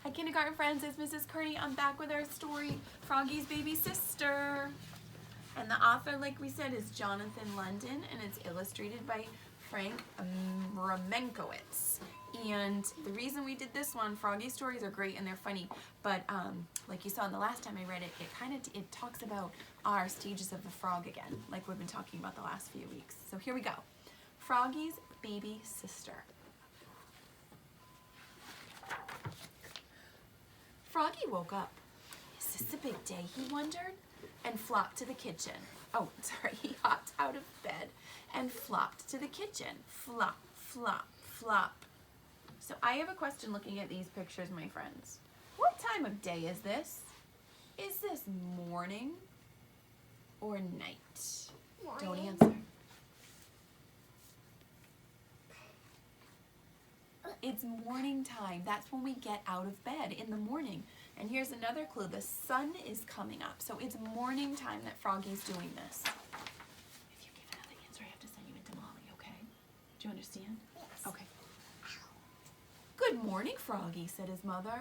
Hi kindergarten friends, it's Mrs. Kearney. I'm back with our story, Froggy's Baby Sister. And the author, like we said, is Jonathan London, and it's illustrated by Frank Romenkowitz. And the reason we did this one, Froggy stories are great and they're funny, but like you saw in the last time I read it, it talks about our stages of the frog again, like we've been talking about the last few weeks. So here we go. Froggy's Baby Sister. Froggy woke up. Is this a big day, he wondered, and flopped to the kitchen. Oh, sorry, he hopped out of bed and flopped to the kitchen. Flop, flop, flop. So I have a question looking at these pictures, my friends. What time of day is this? Is this morning or night? Morning. Don't answer. It's morning time. That's when we get out of bed in the morning. And here's another clue. The sun is coming up. So it's morning time that Froggy's doing this. If you give another answer, I have to send you into Molly, okay? Do you understand? Yes. Okay. Good morning, Froggy, said his mother.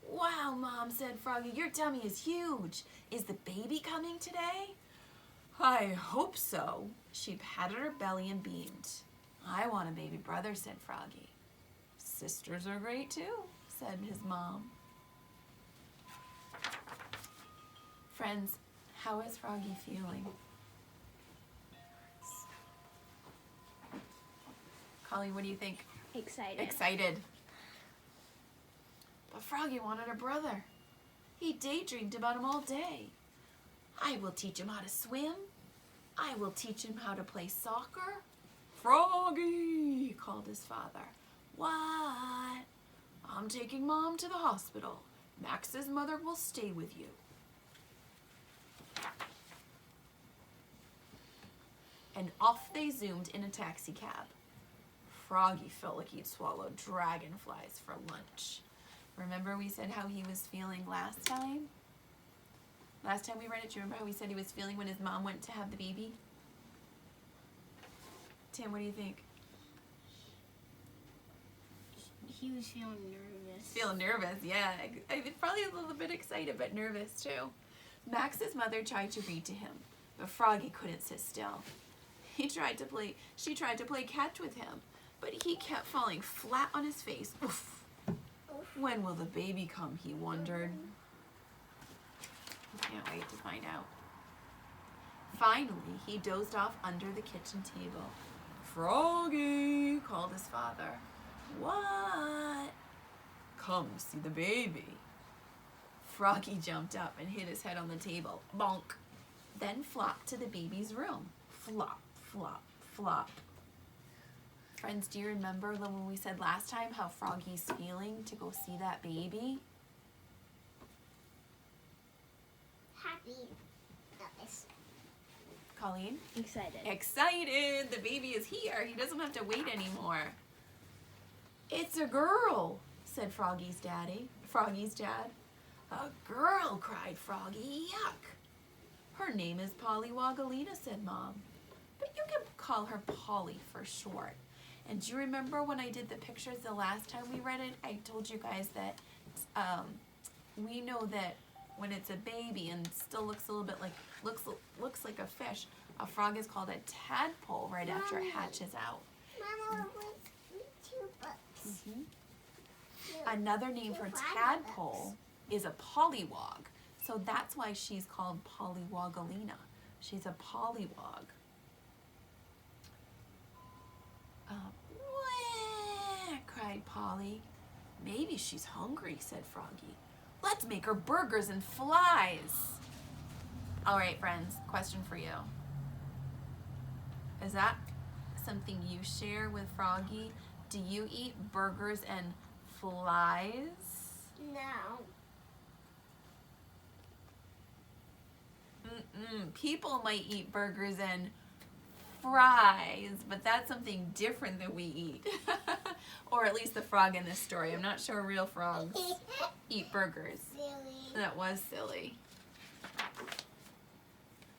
Wow, Mom, said Froggy, your tummy is huge. Is the baby coming today? I hope so. She patted her belly and beamed. I want a baby brother, said Froggy. Sisters are great too, said his mom. Friends, how is Froggy feeling? Colleen, what do you think? Excited. Excited. But Froggy wanted a brother. He daydreamed about him all day. I will teach him how to swim. I will teach him how to play soccer. Froggy, called his father. What? I'm taking Mom to the hospital. Max's mother will stay with you. And off they zoomed in a taxi cab. Froggy felt like he'd swallowed dragonflies for lunch. Remember we said how he was feeling last time? Last time we read it, do you remember how we said he was feeling when his mom went to have the baby? Tim, what do you think? He was feeling nervous. Feeling nervous, yeah. Probably a little bit excited, but nervous too. Max's mother tried to read to him, but Froggy couldn't sit still. She tried to play catch with him, but he kept falling flat on his face. Oof. When will the baby come, he wondered. He can't wait to find out. Finally, he dozed off under the kitchen table. Froggy, called his father. What? Come see the baby. Froggy jumped up and hit his head on the table. Bonk. Then flopped to the baby's room. Flop, flop, flop. Friends, do you remember when we said last time how Froggy's feeling to go see that baby? Happy. Nice. Colleen? Excited. Excited! The baby is here. He doesn't have to wait anymore. It's a girl, said Froggy's dad. A girl, cried Froggy. Yuck. Her name is Pollywogalina, said Mom. But you can call her Polly for short. And do you remember when I did the pictures the last time we read it? I told you guys that we know that when it's a baby and still looks a little bit like, looks like a fish, a frog is called a tadpole right after it hatches out. Mama, with 2 books. Another name for tadpole is a pollywog. So that's why she's called Pollywogalina. She's a pollywog. Wah, cried Polly. Maybe she's hungry, said Froggy. Let's make her burgers and flies. All right, friends, question for you. Is that something you share with Froggy? Do you eat burgers and flies? No. People might eat burgers and fries, but that's something different than we eat. Or at least the frog in this story. I'm not sure real frogs eat burgers. Silly. That was silly.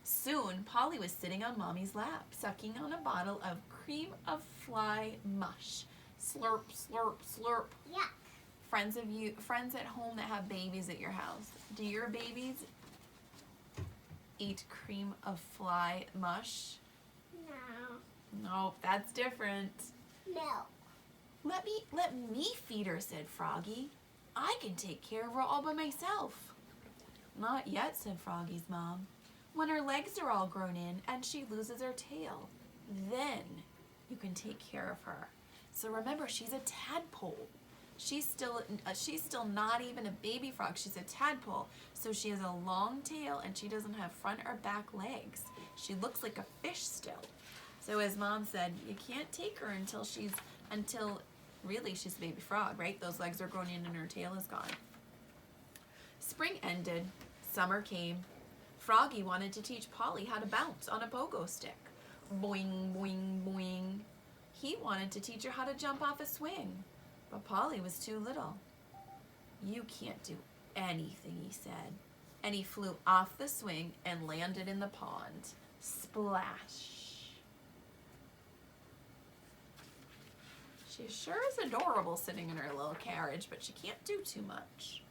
Soon, Polly was sitting on Mommy's lap, sucking on a bottle of cream of fly mush. Slurp, slurp, slurp. Yuck. friends at home that have babies at your house, do your babies eat cream of fly mush? No. No, that's different. No. Let me feed her, said Froggy. I can take care of her all by myself. Not yet, said Froggy's mom. When her legs are all grown in and she loses her tail, then you can take care of her. So remember, she's a tadpole. She's still not even a baby frog. She's a tadpole. So she has a long tail and she doesn't have front or back legs. She looks like a fish still. So as Mom said, you can't take her until really she's a baby frog, right? Those legs are grown in and her tail is gone. Spring ended. Summer came. Froggy wanted to teach Polly how to bounce on a pogo stick. Boing, boing, boing. He wanted to teach her how to jump off a swing. But Polly was too little. You can't do anything, he said. And he flew off the swing and landed in the pond. Splash. She sure is adorable sitting in her little carriage, but she can't do too much.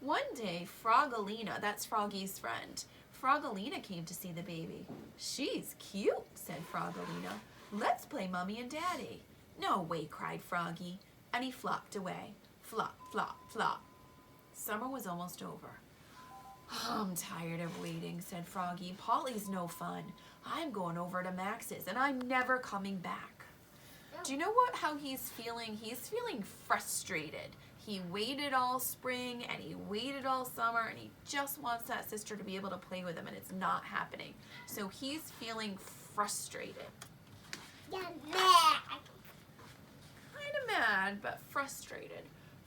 One day, Frogalina, that's Froggy's friend, Frogalina came to see the baby. She's cute, said Frogalina. Let's play Mommy and Daddy. No way, cried Froggy, and he flopped away. Flop, flop, flop. Summer was almost over. I'm tired of waiting, said Froggy. Polly's no fun. I'm going over to Max's, and I'm never coming back. Do you know how he's feeling? He's feeling frustrated. He waited all spring, and he waited all summer, and he just wants that sister to be able to play with him, and it's not happening. So he's feeling frustrated. Yeah, mad. Kind of mad, but frustrated.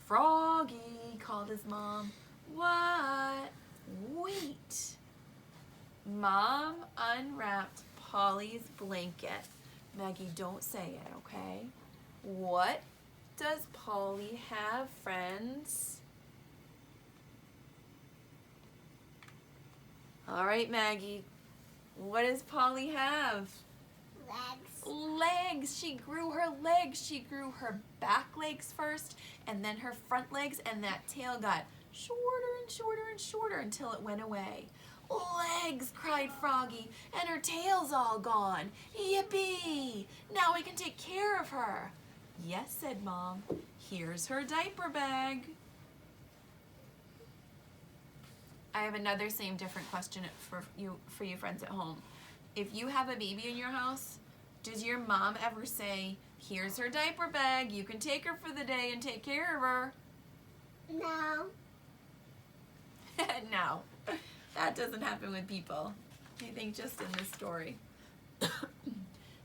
Froggy, called his mom. What? Wait. Mom unwrapped Polly's blanket. Maggie, don't say it, okay? What does Polly have, friends? All right, Maggie. What does Polly have? Legs. She grew her legs. She grew her back legs first, and then her front legs, and that tail got shorter and shorter and shorter until it went away. Legs, cried Froggy, and her tail's all gone. Yippee! Now we can take care of her. Yes, said Mom. Here's her diaper bag. I have another same different question for you friends at home. If you have a baby in your house, does your mom ever say, here's her diaper bag, you can take her for the day and take care of her? No. No, that doesn't happen with people. I think just in this story.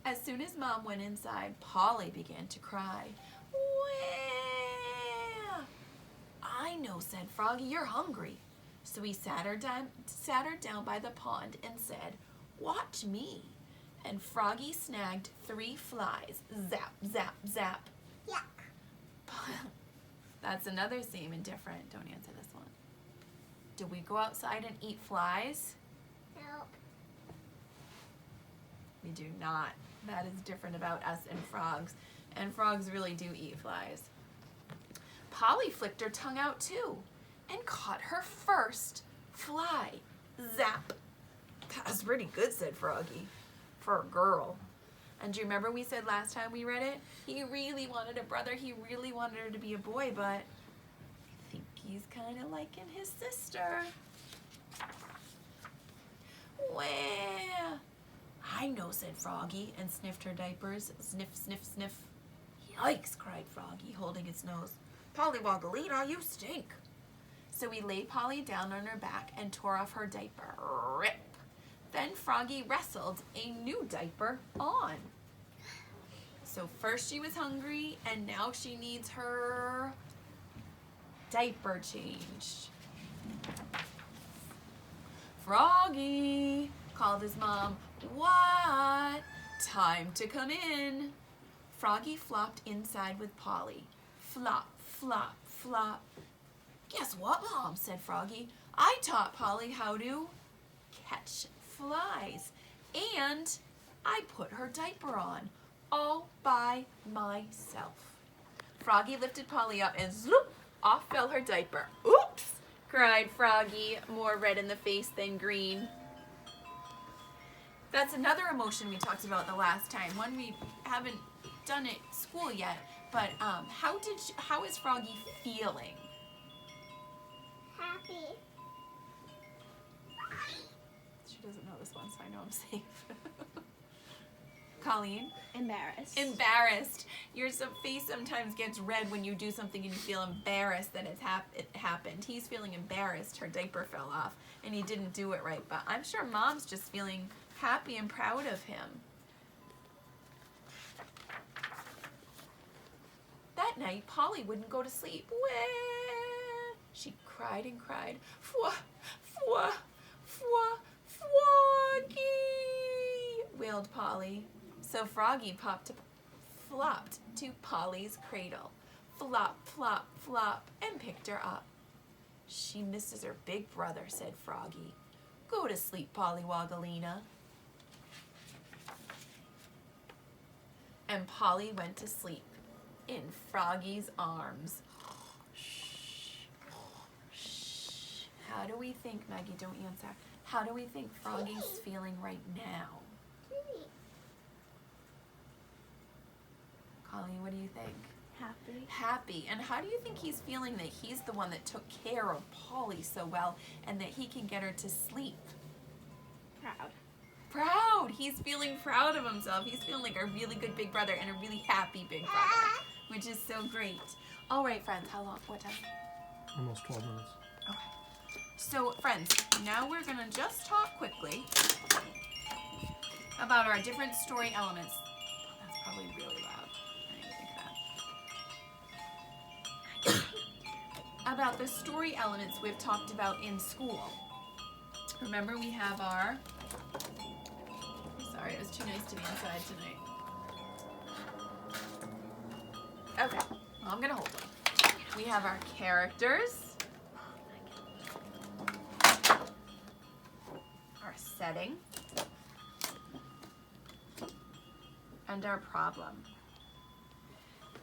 As soon as Mom went inside, Polly began to cry. Wah! I know, said Froggy, you're hungry. So he sat her down by the pond and said, watch me. And Froggy snagged 3 flies. Zap, zap, zap. Yuck. That's another same and different. Don't answer this one. Do we go outside and eat flies? Nope. We do not. That is different about us and frogs. And frogs really do eat flies. Polly flicked her tongue out too and caught her first fly. Zap. That was pretty good, said Froggy. For a girl. And do you remember we said last time we read it? He really wanted a brother. He really wanted her to be a boy, but I think he's kind of liking his sister. Wah! I know, said Froggy, and sniffed her diapers. Sniff, sniff, sniff. Yikes, cried Froggy, holding his nose. Polly Woggalina, you stink. So he laid Polly down on her back and tore off her diaper. Rip! Then Froggy wrestled a new diaper on. So first she was hungry, and now she needs her diaper changed. Froggy, called his mom. What? Time to come in. Froggy flopped inside with Polly. Flop, flop, flop. Guess what, Mom, said Froggy. I taught Polly how to catch flies, and I put her diaper on all by myself. Froggy lifted Polly up and zoop, off fell her diaper. Oops, cried Froggy, more red in the face than green. That's another emotion we talked about the last time. One we haven't done at school yet, but how is Froggy feeling? Happy. She doesn't know this one, so I know I'm safe. Colleen? Embarrassed. Embarrassed. Your face sometimes gets red when you do something and you feel embarrassed that it happened. He's feeling embarrassed her diaper fell off and he didn't do it right, but I'm sure Mom's just feeling happy and proud of him. That night, Polly wouldn't go to sleep. Wah! She cried and cried. Fwa, fwa, fwa, Froggy! Wailed Polly. So Froggy flopped to Polly's cradle. Flop, flop, flop, and picked her up. She misses her big brother, said Froggy. Go to sleep, Pollywogalina. And Polly went to sleep in Froggy's arms. Shh. Shh. How do we think, Maggie, don't answer. How do we think Froggy's feeling right now? Colleen, what do you think? Happy. Happy. And how do you think he's feeling that he's the one that took care of Polly so well and that he can get her to sleep? Proud. Proud. He's feeling proud of himself. He's feeling like a really good big brother and a really happy big brother, which is so great. All right, friends, how long? What time? Almost 12 minutes. Okay. So, friends, now we're going to just talk quickly about our different story elements. Oh, that's probably really loud. I didn't think of that. About the story elements we've talked about in school. Remember, we have our... Sorry, it was too nice to be inside tonight. Okay, well, I'm gonna hold them. We have our characters, our setting, and our problem.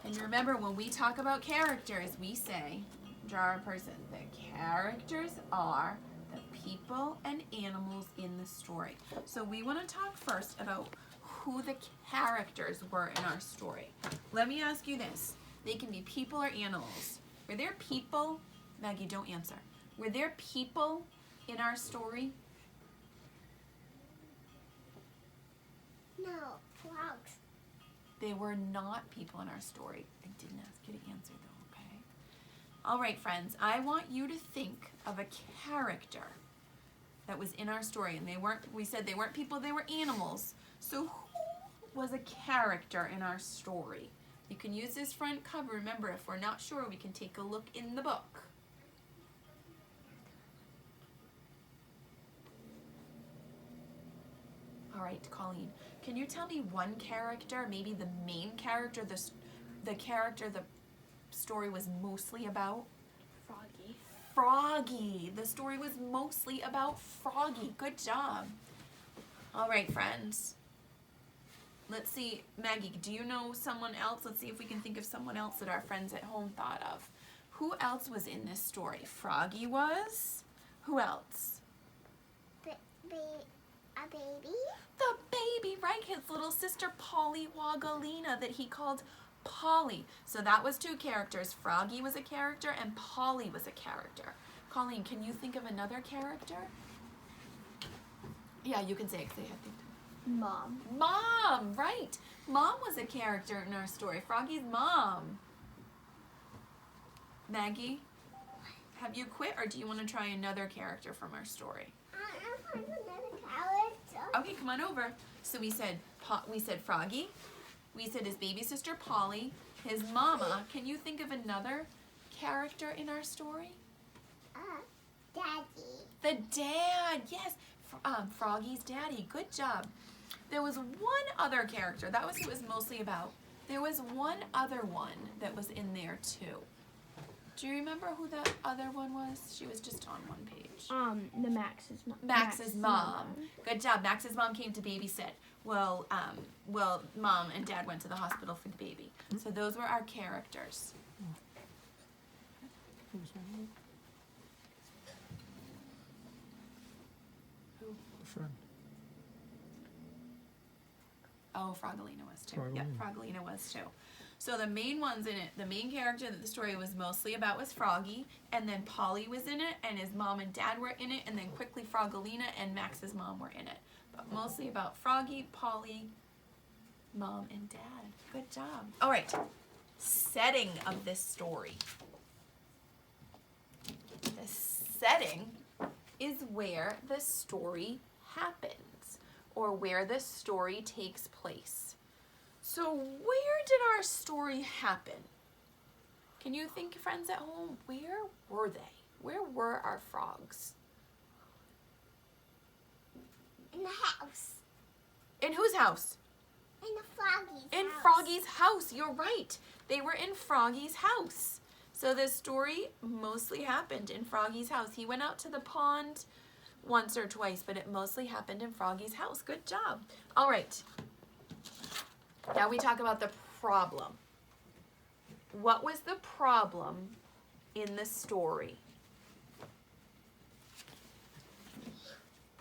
And remember, when we talk about characters, we say, draw a person. The characters are the people and animals in the story. So we want to talk first about who the characters were in our story. Let me ask you this. They can be people or animals. Were there people? Maggie, don't answer. Were there people in our story? No, frogs. They were not people in our story. I didn't ask you to answer though, okay? All right, friends, I want you to think of a character that was in our story, and we said they weren't people, they were animals. So who was a character in our story? You can use this front cover. Remember, if we're not sure, we can take a look in the book. All right, Colleen, can you tell me one character, maybe the main character, the character the story was mostly about? Froggy. Froggy. The story was mostly about Froggy. Good job. All right, friends. Let's see. Maggie, do you know someone else? Let's see if we can think of someone else that our friends at home thought of. Who else was in this story? Froggy was? Who else? A baby? The baby, right? His little sister Pollywogalina that he called Polly. So that was two characters. Froggy was a character and Polly was a character. Colleen, can you think of another character? Yeah, you can say it. Say it. Mom. Mom, right. Mom was a character in our story. Froggy's mom. Maggie, have you quit or do you want to try another character from our story? I want another character. Okay, come on over. So we said Froggy. We said his baby sister Polly, his mama. Can you think of another character in our story? Daddy. The dad, yes. Froggy's daddy. Good job. There was one other character. That was who it was mostly about. There was one other one that was in there too. Do you remember who that other one was? She was just on one page. The Max's mom. Max's mom. Good job. Max's mom came to babysit. Well, Mom and Dad went to the hospital for the baby. So those were our characters. friend. Oh, Froggalina was too. Yeah, Froggalina. Froggalina was too. So the main ones in it, the main character that the story was mostly about was Froggy, and then Polly was in it, and his mom and dad were in it, and then quickly Froggalina and Max's mom were in it. But mostly about Froggy, Polly, mom, and dad. Good job. All right, setting of this story. The setting is where the story happens, or where the story takes place. So where did our story happen? Can you think, friends at home, where were they? Where were our frogs? In the house. In whose house? In the Froggy's In house. Froggy's house. You're right. They were in Froggy's house. So this story mostly happened in Froggy's house. He went out to the pond once or twice, but it mostly happened in Froggy's house. Good job. All right. Now we talk about the problem. What was the problem in the story?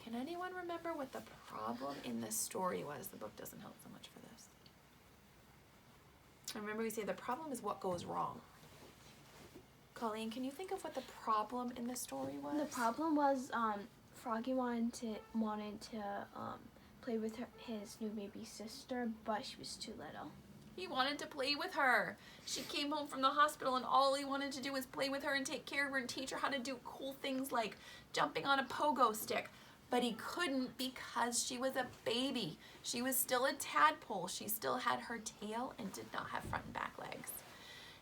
Can anyone remember what the problem in the story was? The book doesn't help so much for this. I remember we say the problem is what goes wrong. Colleen, can you think of what the problem in the story was? The problem was Froggy wanted to play with his new baby sister, but she was too little. He wanted to play with her. She came home from the hospital and all he wanted to do was play with her and take care of her and teach her how to do cool things like jumping on a pogo stick. But he couldn't because she was a baby. She was still a tadpole. She still had her tail and did not have front and back legs.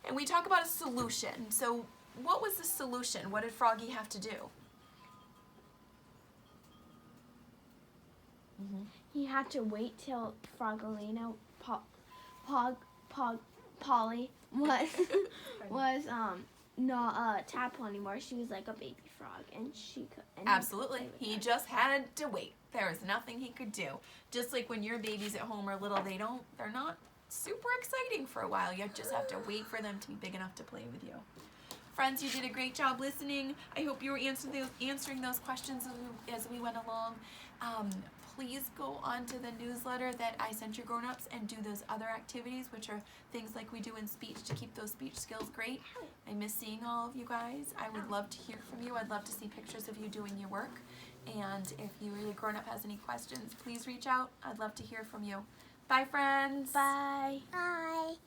And we talk about a solution. So what was the solution? What did Froggy have to do? He had to wait till Froggalina, Polly was not a tadpole anymore. She was like a baby frog, and she could. And Absolutely. He just had to wait. There was nothing he could do. Just like when your babies at home are little, they're not super exciting for a while. You just have to wait for them to be big enough to play with you. Friends, you did a great job listening. I hope you were answering those questions as we went along. Please go on to the newsletter that I sent your grown-ups and do those other activities, which are things like we do in speech to keep those speech skills great. I miss seeing all of you guys. I would love to hear from you. I'd love to see pictures of you doing your work. And if you or your grown-up has any questions, please reach out. I'd love to hear from you. Bye, friends. Bye. Bye.